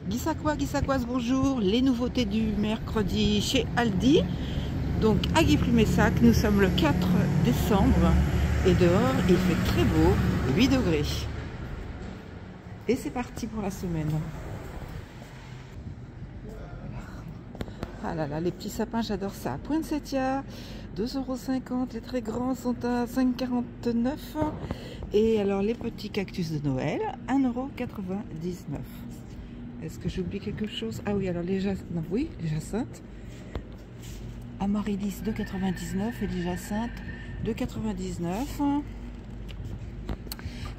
Guissacoise, bonjour. Les nouveautés du mercredi chez Aldi. Donc à Guipry-Messac, nous sommes le 4 décembre et dehors il fait très beau, 8 degrés. Et c'est parti pour la semaine. Ah là là, les petits sapins, j'adore ça. À Poinsettia, 2,50 €. Les très grands sont à 5,49 €. Et alors les petits cactus de Noël, 1,99 €. Est-ce que j'oublie quelque chose? Ah oui, alors les jacinthes. Amaryllis 2,99 € et les jacinthes 2,99 €.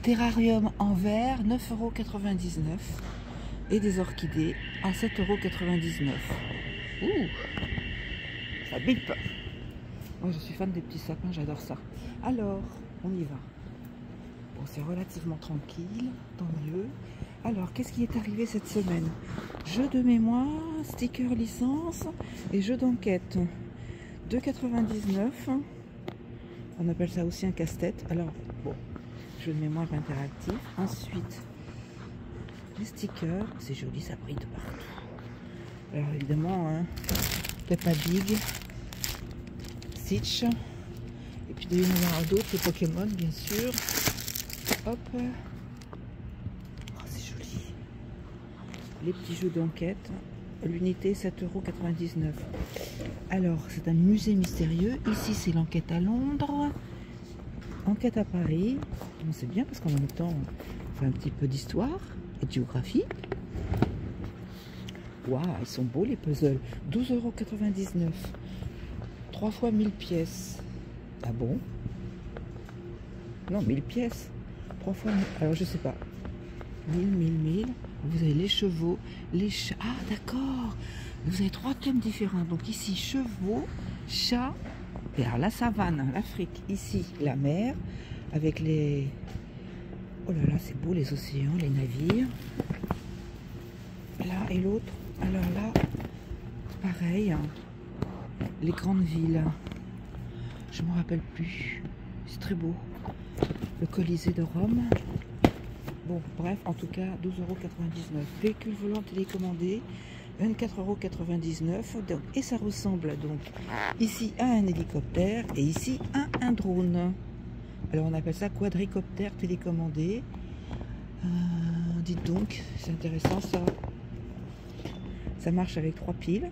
Terrarium en verre 9,99 € et des orchidées à 7,99 €. Ouh, ça bip. Moi je suis fan des petits sapins, j'adore ça. Alors, on y va. Bon, c'est relativement tranquille, tant mieux. Alors, qu'est-ce qui est arrivé cette semaine? Jeu de mémoire, sticker licence et jeu d'enquête. 2,99 €. On appelle ça aussi un casse-tête. Alors, bon, jeu de mémoire interactif. Ensuite, les stickers. C'est joli, ça brille de partout. Alors, évidemment, hein, Peppa Pig, Stitch. Et puis, il y en aura d'autres, les Pokémon, bien sûr. Hop. Oh, c'est joli. Les petits jeux d'enquête. L'unité 7,99 €. Alors, c'est un musée mystérieux. Ici, c'est l'enquête à Londres. Enquête à Paris. Bon, c'est bien parce qu'en même temps, on fait un petit peu d'histoire et de géographie. Waouh, ils sont beaux les puzzles. 12,99 €. 3 fois 1000 pièces. Ah bon? Non, 1000 pièces. 3 fois 1000. Alors, je sais pas. 1000. Vous avez les chevaux, les chats. Ah, d'accord. Vous avez 3 thèmes différents. Donc ici, chevaux, chats, vers la savane, l'Afrique. Ici, la mer, avec les... Oh là là, c'est beau, les océans, les navires. Là et l'autre. Alors là, pareil. Les grandes villes. Je ne me rappelle plus. C'est très beau. Le Colisée de Rome. Bon, bref, en tout cas, 12,99 €. Véhicule volant télécommandé, 24,99 €. Et ça ressemble donc ici à un hélicoptère et ici à un drone. Alors on appelle ça quadricoptère télécommandé. Dites donc, c'est intéressant ça. Ça marche avec 3 piles.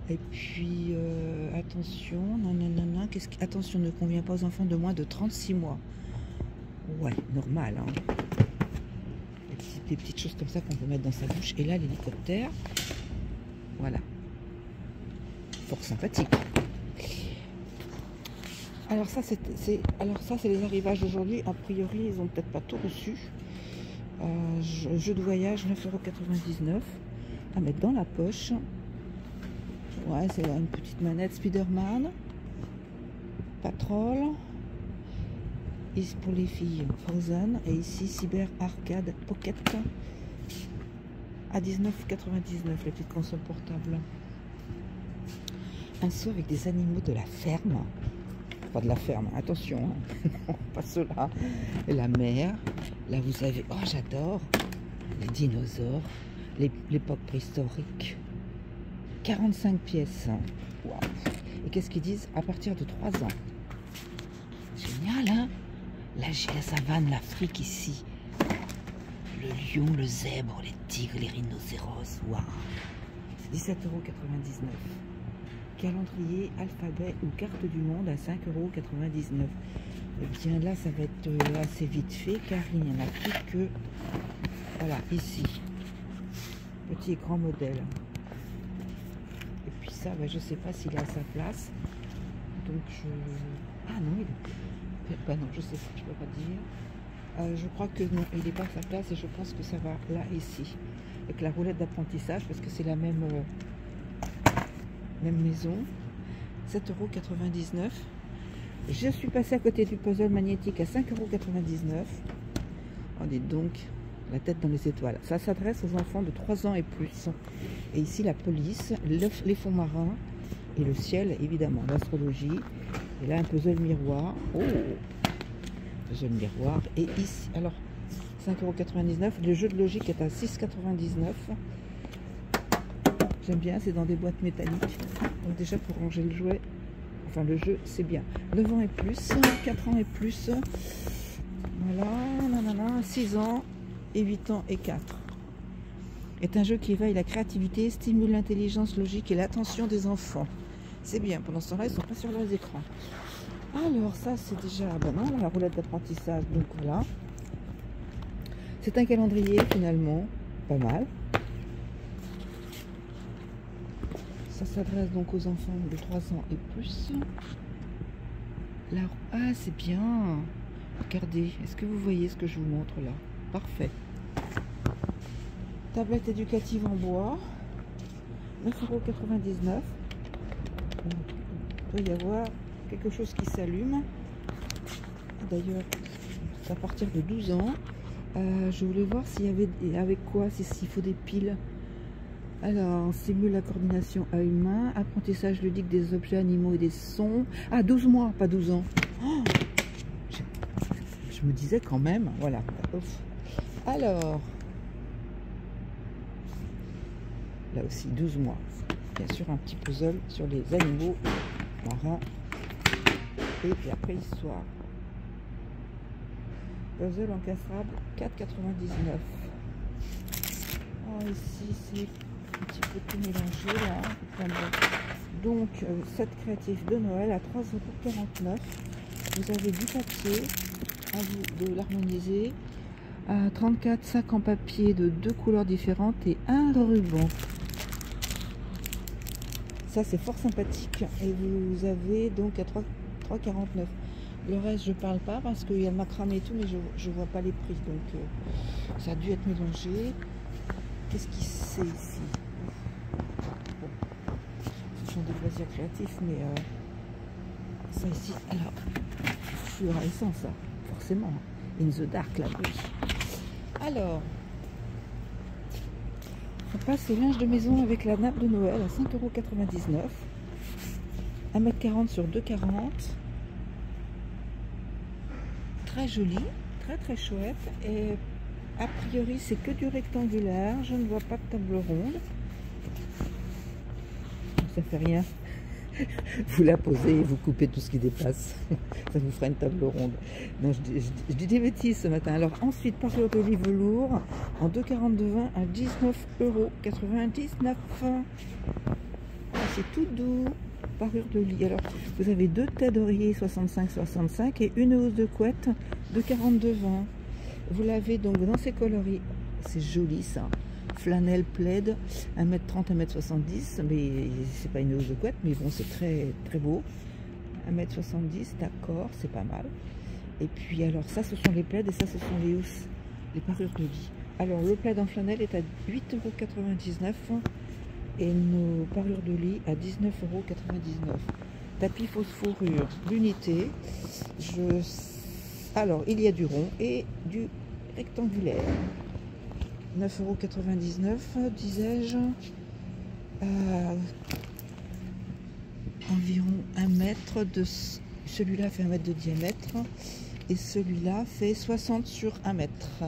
Et puis, attention, attention, ne convient pas aux enfants de moins de 36 mois. Ouais, normal, hein. Des petites choses comme ça qu'on peut mettre dans sa bouche. Et là, l'hélicoptère, voilà. Fort sympathique. Alors ça, c'est les arrivages d'aujourd'hui. A priori, ils ont peut-être pas tout reçu. Jeu de voyage, 9,99 € à mettre dans la poche. Ouais, c'est une petite manette Spider-Man. Patrol. Ici pour les filles, Frozen. Et ici, Cyber Arcade Pocket à 19,99 €, la petite console portable. Un saut avec des animaux de la ferme. Pas de la ferme, attention, hein. Non, pas cela. Et la mer. Là, vous avez, oh, j'adore les dinosaures, l'époque préhistorique. 45 pièces. Waouh. Et qu'est-ce qu'ils disent? À partir de 3 ans. Génial, hein? Là, j'ai la savane, l'Afrique ici. Le lion, le zèbre, les tigres, les rhinocéros. Waouh. 17,99 €. Calendrier, alphabet ou carte du monde à 5,99 €. Et bien là, ça va être assez vite fait car il n'y en a plus que... Voilà, ici. Petit et grand modèle. Et puis ça, ben, je ne sais pas s'il est à sa place. Donc je... Ah non, il est... Bah non, je sais pas, je peux pas dire. Je crois que non, il n'est pas à sa place et je pense que ça va là, ici. Avec la roulette d'apprentissage parce que c'est la même maison. 7,99 €. Je suis passée à côté du puzzle magnétique à 5,99 €. Oh, dites donc, la tête dans les étoiles. Ça s'adresse aux enfants de 3 ans et plus. Et ici, la police, les fonds marins et le ciel, évidemment, l'astrologie. Et là, un puzzle miroir. Oh, puzzle miroir. Et ici, alors, 5,99 €. Le jeu de logique est à 6,99 €. J'aime bien, c'est dans des boîtes métalliques. Donc déjà pour ranger le jouet, enfin le jeu, c'est bien. 9 ans et plus, 4 ans et plus. Voilà, nanana, 6 ans et 8 ans et 4. Est un jeu qui éveille la créativité, stimule l'intelligence logique et l'attention des enfants. C'est bien, pendant ce temps-là, ils ne sont pas sur leurs écrans. Alors ça, c'est déjà, ben non, la roulette d'apprentissage, donc voilà. C'est un calendrier, finalement, pas mal. Ça s'adresse donc aux enfants de 3 ans et plus. Là, ah, c'est bien. Regardez, est-ce que vous voyez ce que je vous montre là? Parfait. Tablette éducative en bois, 9,99 €. Il doit y avoir quelque chose qui s'allume. D'ailleurs, c'est à partir de 12 ans. Je voulais voir s'il y avait avec quoi, s'il faut des piles. Alors, on simule la coordination œil-main, apprentissage ludique des objets, animaux et des sons. Ah, 12 mois, pas 12 ans. Oh, je me disais quand même, voilà. Alors, là aussi 12 mois. Bien sûr, un petit puzzle sur les animaux marins. Et puis après, histoire. Puzzle encastrable, 4,99 €. Oh, ici, c'est un petit peu tout mélangé là. Donc, set créatif de Noël à 3,49 €. Vous avez du papier, à vous de l'harmoniser. 34 sacs en papier de 2 couleurs différentes et un ruban. Ça, c'est fort sympathique. Et vous avez donc à 3,49 €. Le reste, je parle pas parce qu'il y a le macramé et tout, mais je vois pas les prix. Donc, ça a dû être mélangé. Qu'est-ce qui c'est ici? Bon, ce sont des loisirs créatifs, mais ça ici, alors, fluorescent, ça, forcément. In the dark, la nuit. Alors, on passe au linge de maison avec la nappe de Noël à 5,99 €. 1,40 m sur 2,40 €. Très joli, très très chouette. Et a priori, c'est que du rectangulaire. Je ne vois pas de table ronde. Ça fait rien. Vous la posez et vous coupez tout ce qui dépasse. Ça vous fera une table ronde. Non, je dis des bêtises ce matin. Alors ensuite, parure de lit velours en 2,40 € de vin à 19,99 €. C'est tout doux. Parure de lit. Alors vous avez 2 têtes d'oreiller 65,65 et une housse de couette de 42 20. Vous l'avez donc dans ces coloris. C'est joli ça. Flanelle plaid, 1,30 m, 1,70 m, mais c'est pas une housse de couette, mais bon, c'est très très beau. 1,70 m, d'accord, c'est pas mal. Et puis alors ça, ce sont les plaids et ça, ce sont les housses, les parures de lit. Alors le plaid en flanelle est à 8,99 € et nos parures de lit à 19,99 €. Tapis fausse fourrure, l'unité. Alors il y a du rond et du rectangulaire. 9,99 €, disais-je. Environ 1 mètre de... Celui-là fait 1 mètre de diamètre et celui-là fait 60 sur 1 mètre.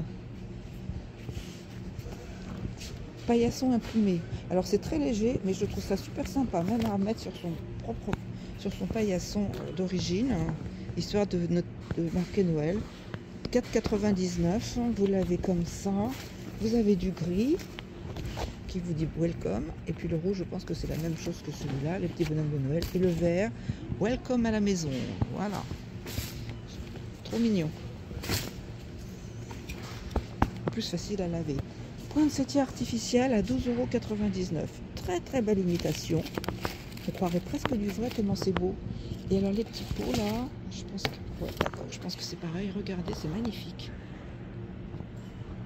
Paillasson imprimé. Alors c'est très léger, mais je trouve ça super sympa, même à mettre sur son paillasson d'origine, histoire de marquer Noël. 4,99 €. Vous l'avez comme ça. Vous avez du gris qui vous dit welcome, et puis le rouge, je pense que c'est la même chose que celui-là, les petits bonhommes de Noël, et le vert, welcome à la maison. Voilà, trop mignon, en plus facile à laver. Poinsettia artificielle à 12,99 €. Très très belle imitation, on croirait presque du vrai tellement c'est beau. Et alors les petits pots là, je pense que, ouais, d'accord, je pense que c'est pareil. Regardez, c'est magnifique.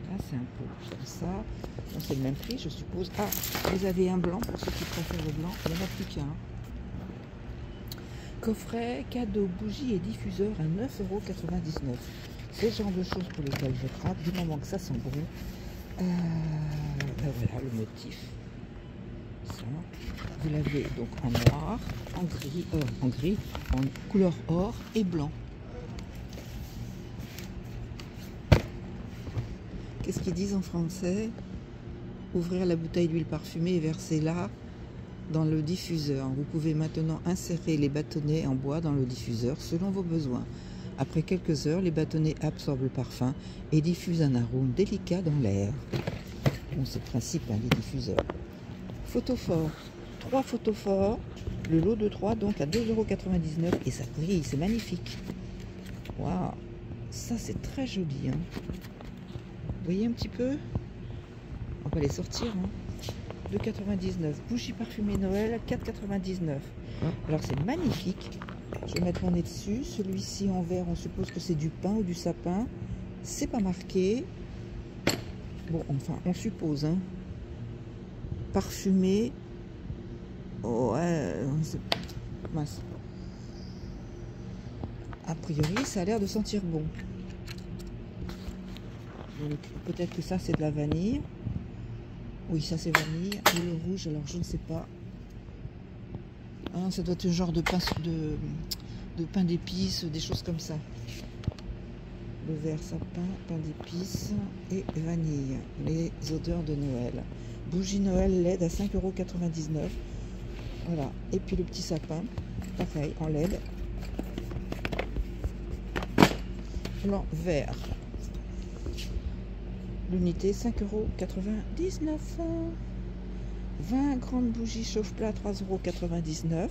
Là, c'est un pot comme ça. Bon, c'est le même prix, je suppose. Ah, vous avez un blanc pour ceux qui préfèrent le blanc. Il n'y en a plus qu'un. Coffret, cadeau, bougie et diffuseur à 9,99 €. C'est le genre de choses pour lesquelles je craque, du moment que ça sent bon. Ben voilà le motif. Ça. Vous l'avez donc en noir, en gris, en couleur or et blanc. qu'est-ce qu'ils disent en français? Ouvrir la bouteille d'huile parfumée et verser là dans le diffuseur. Vous pouvez maintenant insérer les bâtonnets en bois dans le diffuseur selon vos besoins. Après quelques heures, les bâtonnets absorbent le parfum et diffusent un arôme délicat dans l'air. Bon, c'est le principe, hein, les diffuseurs. Photophore. 3 photophores. Le lot de 3, donc à 2,99 € et ça brille, c'est magnifique. Waouh, ça c'est très joli. Hein. Vous voyez un petit peu? On va les sortir. Hein. 2,99 €. Bougie parfumée Noël, 4,99 €. Alors c'est magnifique. Je vais mettre mon nez dessus. Celui-ci en vert, on suppose que c'est du pin ou du sapin. C'est pas marqué. Bon, enfin, on suppose. Hein. Parfumé. Oh, ouais, c'est mince. A priori, ça a l'air de sentir bon. Donc, peut-être que ça, c'est de la vanille. Oui, ça, c'est vanille. Et le rouge, alors, je ne sais pas. Hein, ça doit être un genre de pain d'épices, des choses comme ça. Le vert sapin, pain d'épices et vanille. Les odeurs de Noël. Bougie Noël LED à 5,99 €. Voilà. Et puis le petit sapin, pareil, en LED. Blanc, vert. L'unité, 5,99 €. 20 grandes bougies chauffe-plat, 3,99 €.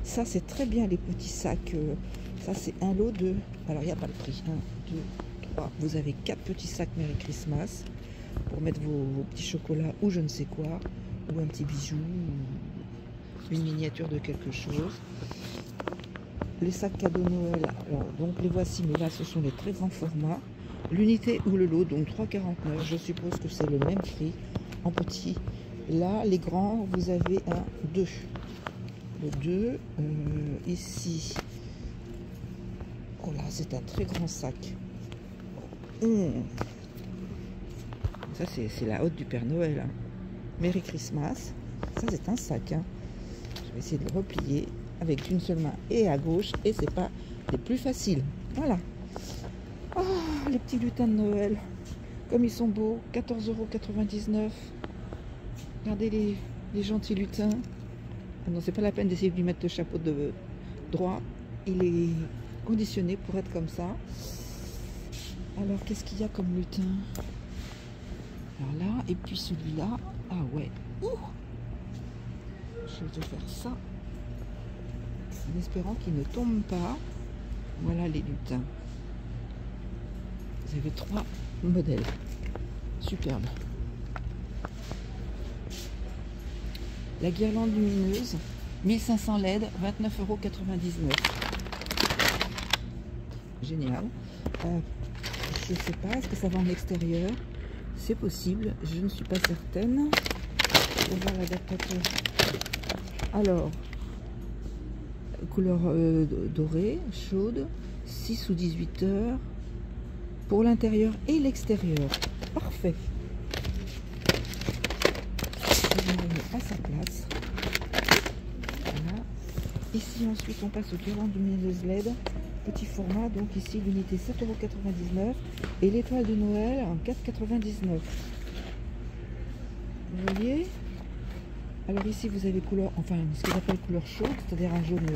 Ça, c'est très bien, les petits sacs. Ça, c'est un lot de... Alors, il n'y a pas le prix. 1, 2, 3. Vous avez 4 petits sacs Merry Christmas pour mettre vos petits chocolats ou je ne sais quoi. Ou un petit bijou. Ou une miniature de quelque chose. Les sacs cadeaux Noël. Alors, donc, les voici. Mais là, ce sont les très grands formats. L'unité ou le lot, donc 3,49 €. Je suppose que c'est le même prix en petit. Là, les grands, vous avez un 2. Le 2, ici. Oh là, c'est un très grand sac. Ça, c'est la hotte du Père Noël. Hein. Merry Christmas. Ça, c'est un sac. Hein. Je vais essayer de le replier avec une seule main et à gauche. Et c'est pas les plus faciles. Voilà. Oh, les petits lutins de Noël. Comme ils sont beaux. 14,99 €. Regardez les gentils lutins. Ah non, c'est pas la peine d'essayer de lui mettre le chapeau de droit. Il est conditionné pour être comme ça. Alors, qu'est-ce qu'il y a comme lutin? Alors là, et puis celui-là. Ah ouais. Ouh, je vais faire ça. En espérant qu'il ne tombe pas. Voilà les lutins. Vous avez 3 modèles. Superbe. La guirlande lumineuse, 1500 LED, 29,99 €. Génial. Je ne sais pas, est-ce que ça va en extérieur? C'est possible, je ne suis pas certaine. On va voir l'adaptateur. Alors, couleur dorée, chaude, 6 ou 18 heures pour l'intérieur et l'extérieur. Parfait. À sa place. Voilà. Ici ensuite on passe au guirlande lumineuse LED, petit format, donc ici l'unité 7,99 € et l'étoile de Noël en 4,99 €. Vous voyez? Alors ici vous avez couleur, enfin ce qu'ils appellent couleur chaude, c'est-à-dire un jaune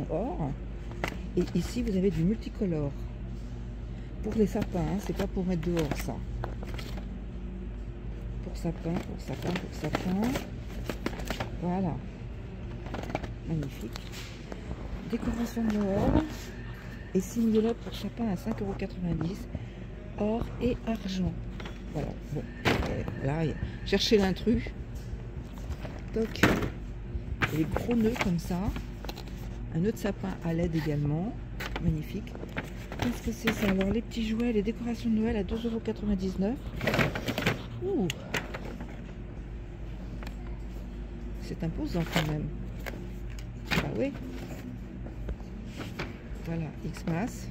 or. Et ici vous avez du multicolore. Pour les sapins, hein, c'est pas pour mettre dehors ça. Pour sapin, pour sapin, pour sapin. Voilà. Magnifique. Décoration de Noël. Et signalet pour sapin à 5,90 €. Or et argent. Voilà. Bon. Là, cherchez l'intrus. Toc. Les gros nœuds comme ça. Un nœud de sapin à LED également. Magnifique. Qu'est-ce que c'est ça? Alors, les petits jouets, les décorations de Noël à 2,99 €. Ouh. C'est imposant quand même. Ah oui. Voilà, Xmas.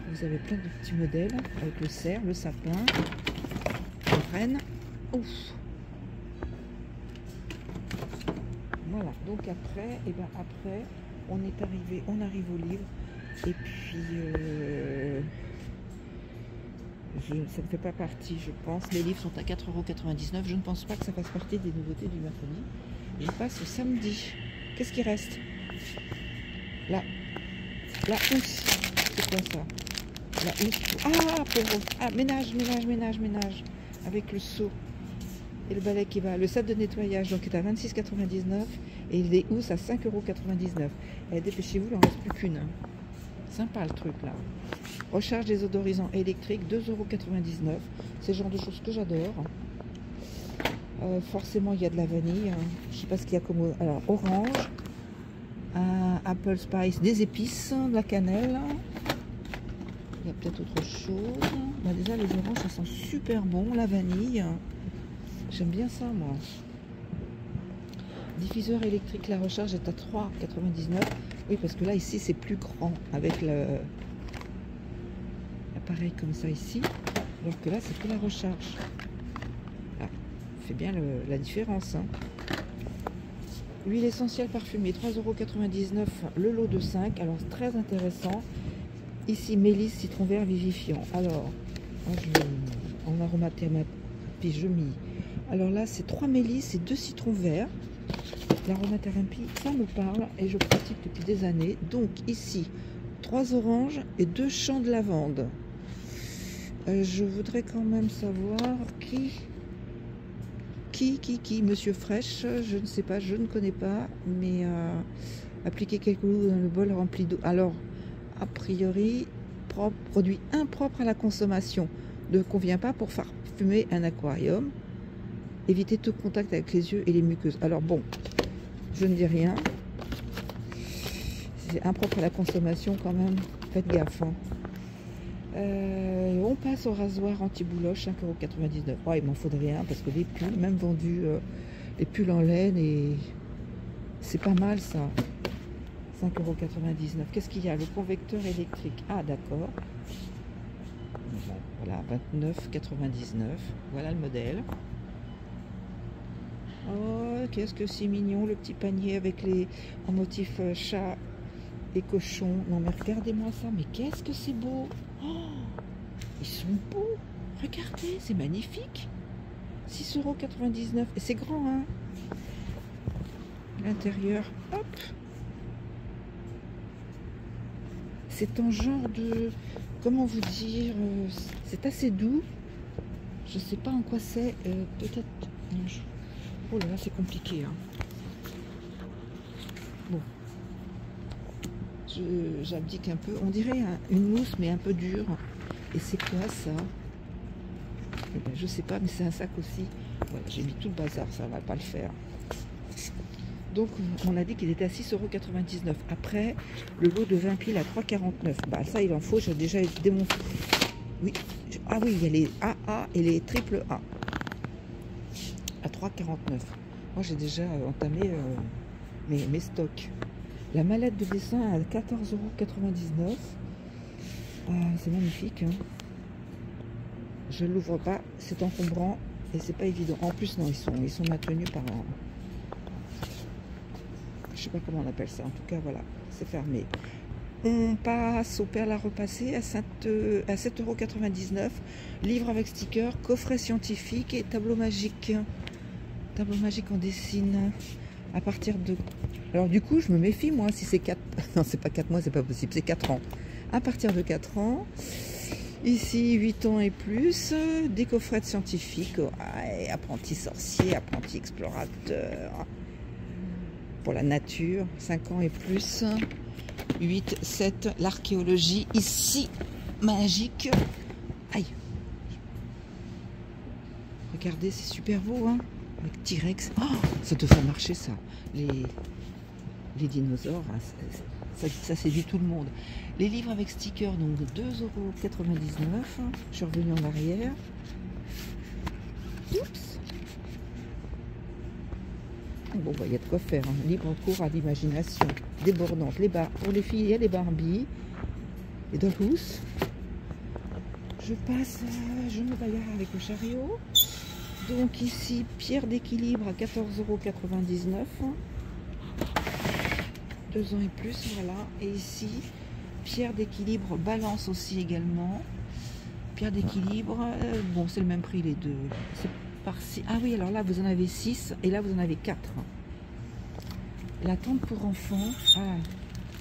Vous avez plein de petits modèles avec le cerf, le sapin, la reine. Ouf. Voilà. Donc après, et ben après, on arrive au livre. Et puis ça ne fait pas partie, je pense. Les livres sont à 4,99 €. Je ne pense pas que ça fasse partie des nouveautés du mercredi. Je passe au samedi. Qu'est-ce qui reste? La housse. C'est quoi ça? La housse. Ménage. Avec le seau et le balai qui va. Le set de nettoyage donc est à 26,99 € et les housses à 5,99 €. Et dépêchez-vous, il n'en reste plus qu'une. Sympa le truc là. Recharge des odorisants électriques, 2,99 €. C'est le genre de choses que j'adore. Forcément, il y a de la vanille. Je ne sais pas ce qu'il y a comme. Alors, orange, apple spice, des épices, de la cannelle. Il y a peut-être autre chose. Bah, déjà, les oranges, ça sent super bon. La vanille. J'aime bien ça, moi. Diffuseur électrique, la recharge est à 3,99 €. Oui, parce que là, ici, c'est plus grand avec l'appareil comme ça ici. Alors que là, c'est que la recharge. Là, fait bien la différence. Hein. Huile essentielle parfumée, 3,99 € le lot de 5. Alors, c'est très intéressant. Ici, mélisse, citron vert vivifiant. Alors, en aromathérapie, je mis. Alors là, c'est 3 mélisses et 2 citrons verts. L'aromathérapie, ça me parle et je pratique depuis des années. Donc ici, 3 oranges et 2 champs de lavande. Je voudrais quand même savoir qui, Monsieur Fraîche, je ne sais pas, je ne connais pas, mais appliquer quelques gouttes dans le bol rempli d'eau. Alors, a priori, produit impropre à la consommation, ne convient pas pour faire fumer un aquarium. Éviter tout contact avec les yeux et les muqueuses. Alors bon, je ne dis rien. C'est impropre à la consommation quand même. Faites gaffe. Hein. On passe au rasoir anti-bouloche, 5,99 €. Ouais, il m'en faudrait un parce que les pulls, même vendus, les pulls en laine, et c'est pas mal ça. 5,99 €. Qu'est-ce qu'il y a? Le convecteur électrique. Ah d'accord. Bon, voilà, 29,99 €. Voilà le modèle. Oh, qu'est-ce que c'est mignon, le petit panier avec en motif chat et cochon. Non mais regardez-moi ça, mais qu'est-ce que c'est beau. Oh, ils sont beaux. Regardez, c'est magnifique. 6,99 €. Et c'est grand, hein. L'intérieur, hop. C'est un genre de... Comment vous dire, c'est assez doux. Je sais pas en quoi c'est. Peut-être... Oh là là, c'est compliqué. Hein. Bon. J'abdique un peu. On dirait une mousse, mais un peu dure. Et c'est quoi ça? Eh ben, je sais pas, mais c'est un sac aussi. Voilà, j'ai mis tout le bazar, ça va pas le faire. Donc, on a dit qu'il était à 6,99 €. Après, le lot de 20 piles à 3,49 €. Bah, ça, il en faut. J'ai déjà démonté. Oui. Ah oui, il y a les AA et les triple A. À 3,49 €. Moi, j'ai déjà entamé mes stocks. La mallette de dessin à 14,99 €. C'est magnifique. Hein. Je ne l'ouvre pas. C'est encombrant et c'est pas évident. En plus, non, ils sont maintenus par je sais pas comment on appelle ça. En tout cas, voilà, c'est fermé. On passe au perles à repasser à 7,99 €. Livre avec sticker, coffret scientifique et tableau magique. Tableau magique en dessine. À partir de... Alors du coup, je me méfie, moi, si c'est 4... Non, c'est pas 4 mois, c'est pas possible, c'est 4 ans. À partir de 4 ans. Ici, 8 ans et plus. Des coffrets scientifiques. Ouais, apprenti sorcier, apprenti explorateur. Pour la nature, 5 ans et plus. 8, 7, l'archéologie. Ici, magique. Aïe. Regardez, c'est super beau, hein. Avec T-Rex. Oh, ça devrait marcher, ça. Les dinosaures, hein, ça séduit tout le monde. Les livres avec sticker, donc de 2,99 €. Je suis revenue en arrière. Oups. Bon, bah, il y a de quoi faire. Hein. Libre cours à l'imagination. Débordante. Pour les filles, il y a les Barbie. Les Dollhouse. Je passe, je me bagarre avec le chariot. Donc ici, pierre d'équilibre à 14,99 €. 2 ans et plus, voilà. Et ici, pierre d'équilibre balance aussi également. Pierre d'équilibre, bon c'est le même prix les deux. C'est par-ci. Ah oui, alors là vous en avez 6 et là vous en avez 4. La tente pour enfants. Ah,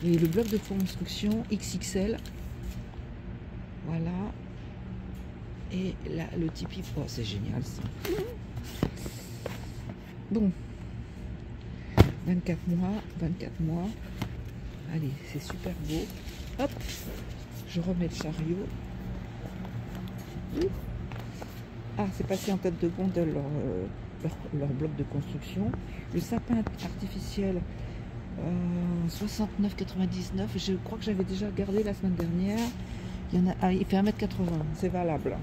et le bloc de construction XXL. Voilà. Et là le Tipeee. Oh c'est génial ça. Bon. 24 mois, 24 mois. Allez, c'est super beau. Hop, je remets le chariot. Ah, c'est passé en tête de gondole leur bloc de construction. Le sapin artificiel, 69,99. Je crois que j'avais déjà regardé la semaine dernière. Il y en a, ah, il fait 1,80 m, c'est valable.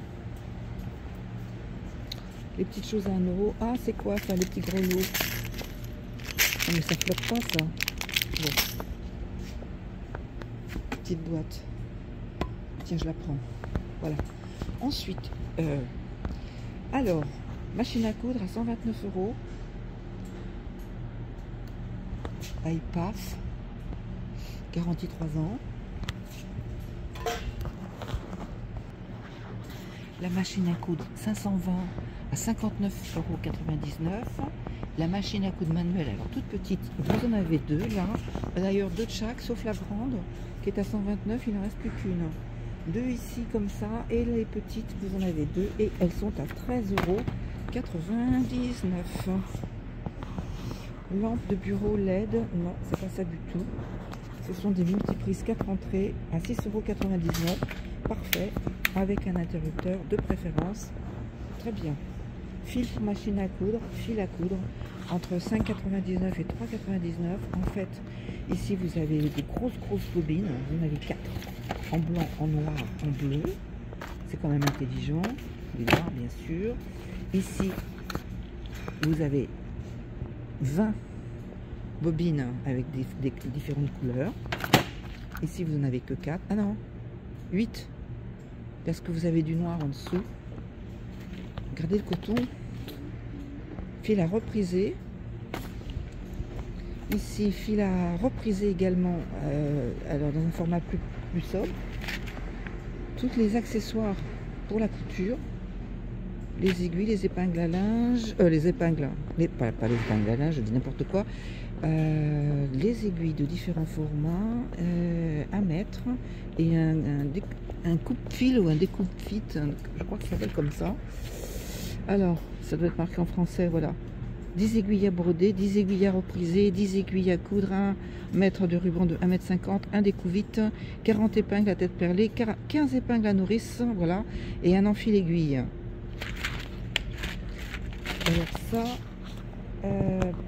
Les petites choses à 1 €. Ah, c'est quoi ça, les petits grelots? Oh, mais ça flotte pas ça. Bon. Petite boîte. Tiens, je la prends. Voilà. Ensuite, alors, machine à coudre à 129 €. iPaf, garantie 3 ans. La machine à coudre 520 à 59,99 €. La machine à coudre manuelle, alors toute petite, vous en avez 2 là. D'ailleurs 2 de chaque, sauf la grande qui est à 129, il n'en reste plus qu'une. 2 ici comme ça, et les petites, vous en avez 2 et elles sont à 13,99 €. Lampe de bureau LED, non, c'est pas ça du tout. Ce sont des multiprises 4 entrées à 6,99 €. Parfait, avec un interrupteur de préférence. Très bien. Fil pour machine à coudre, fil à coudre, entre 5,99 et 3,99 €. En fait, ici vous avez des grosses bobines, vous en avez 4, en blanc, en noir, en bleu. C'est quand même intelligent, les noirs bien sûr. Ici, vous avez 20 bobines avec des différentes couleurs. Ici, vous n'en avez que 4. Ah non, 8. Parce que vous avez du noir en dessous. Regardez le coton. Fil à repriser. Ici, fil à repriser également, alors dans un format plus sobre. Tous les accessoires pour la couture. Les aiguilles, les épingles à linge, pas les épingles à linge, je dis n'importe quoi. Les aiguilles de différents formats, à mettre, et un coupe-fil ou un découpe-fit, je crois que ça s'appelle comme ça. Alors, ça doit être marqué en français, voilà. 10 aiguilles à broder, 10 aiguilles à repriser, 10 aiguilles à coudre, 1 mètre de ruban de 1,50 m, un découvite, 40 épingles à tête perlée, 15 épingles à nourrice, voilà, et un enfil aiguille. Alors ça,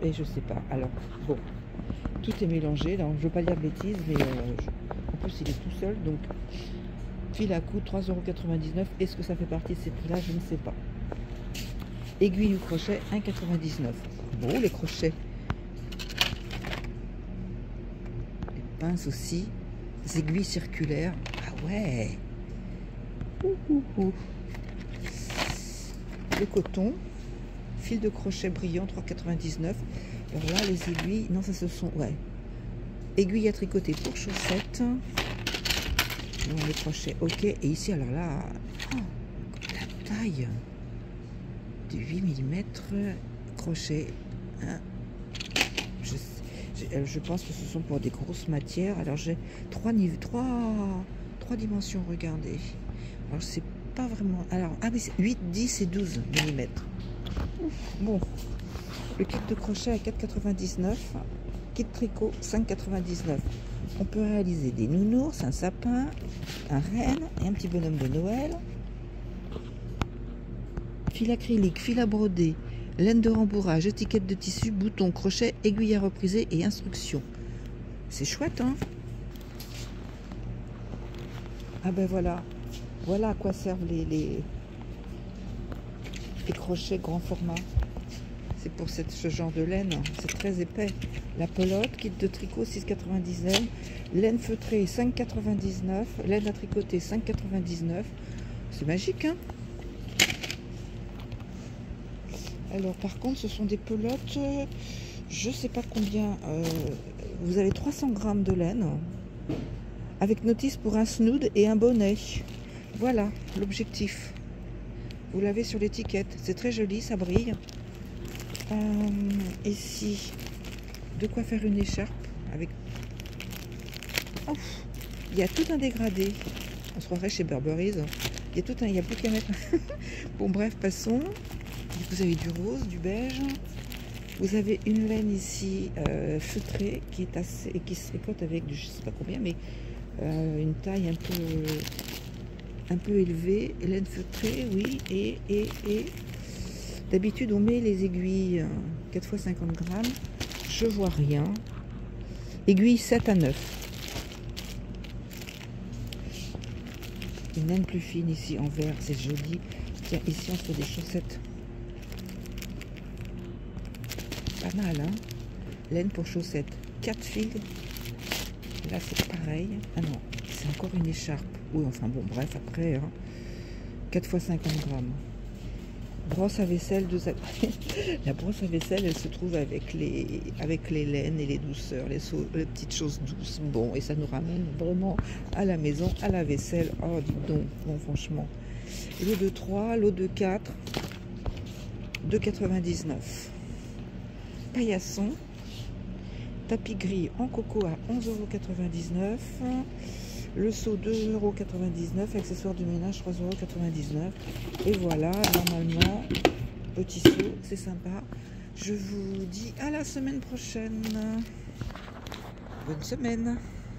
et je sais pas. Alors bon, tout est mélangé. Alors, je veux pas dire de bêtises, mais en plus il est tout seul. Donc fil à coudre 3,99 €. Est-ce que ça fait partie de ces prix-là? Je ne sais pas. Aiguille ou crochet 1,99 €. Bon, les crochets. Les pinces aussi. Les aiguilles circulaires. Ah ouais. Le coton. Fil de crochet brillant 3,99 €. Alors là les aiguilles, non ça ce sont, ouais, aiguilles à tricoter pour chaussettes. Non, les crochets, ok. Et ici alors là, oh, la taille de 8 mm crochet, hein. Je pense que ce sont pour des grosses matières. Alors j'ai 3 dimensions, regardez. Alors c'est pas vraiment, alors ah oui, 8, 10 et 12 mm. Bon, le kit de crochet à 4,99 €, kit tricot 5,99 €. On peut réaliser des nounours, un sapin, un renne et un petit bonhomme de Noël. Fil acrylique, fil à broder, laine de rembourrage, étiquette de tissu, bouton, crochet, aiguille à repriser et instructions. C'est chouette, hein? Ah ben voilà, voilà à quoi servent les crochets grand format. C'est pour ce genre de laine, c'est très épais. La pelote, kit de tricot 6,99 €, laine feutrée 5,99 €, laine à tricoter 5,99 €. C'est magique, hein? Alors par contre, ce sont des pelotes, je sais pas combien. Vous avez 300 g de laine avec notice pour un snood et un bonnet. Voilà l'objectif. Vous l'avez sur l'étiquette. C'est très joli, ça brille. Ici, de quoi faire une écharpe avec... Oh, il y a tout un dégradé. On se croirait chez Burberry's. Il y a plus qu'à mettre. Bon bref, passons. Vous avez du rose, du beige. Vous avez une laine ici feutrée qui est assez et qui se tricote avec du je sais pas combien, mais une taille un peu élevée. Laine feutrée, oui. Et d'habitude on met les aiguilles 4 x 50 grammes. Je vois rien. Aiguille 7 à 9. Une laine plus fine ici en vert, c'est joli. Tiens, ici on se fait des chaussettes. Pas mal, hein. Laine pour chaussettes. 4 fils. Là, c'est pareil. Ah non, c'est encore une écharpe. Oui, enfin bon, bref, après, hein. 4 x 50 grammes. Brosse à vaisselle. La brosse à vaisselle, elle se trouve avec les laines et les douceurs, les petites choses douces. Bon, et ça nous ramène vraiment à la maison, à la vaisselle. Oh, dites donc, bon, franchement. Lot de 3, lot de 4, 2,99. Paillasson, tapis gris en coco à 11,99 €. Le seau 2,99 €, accessoires du ménage 3,99 €. Et voilà, normalement, petit seau, c'est sympa. Je vous dis à la semaine prochaine. Bonne semaine.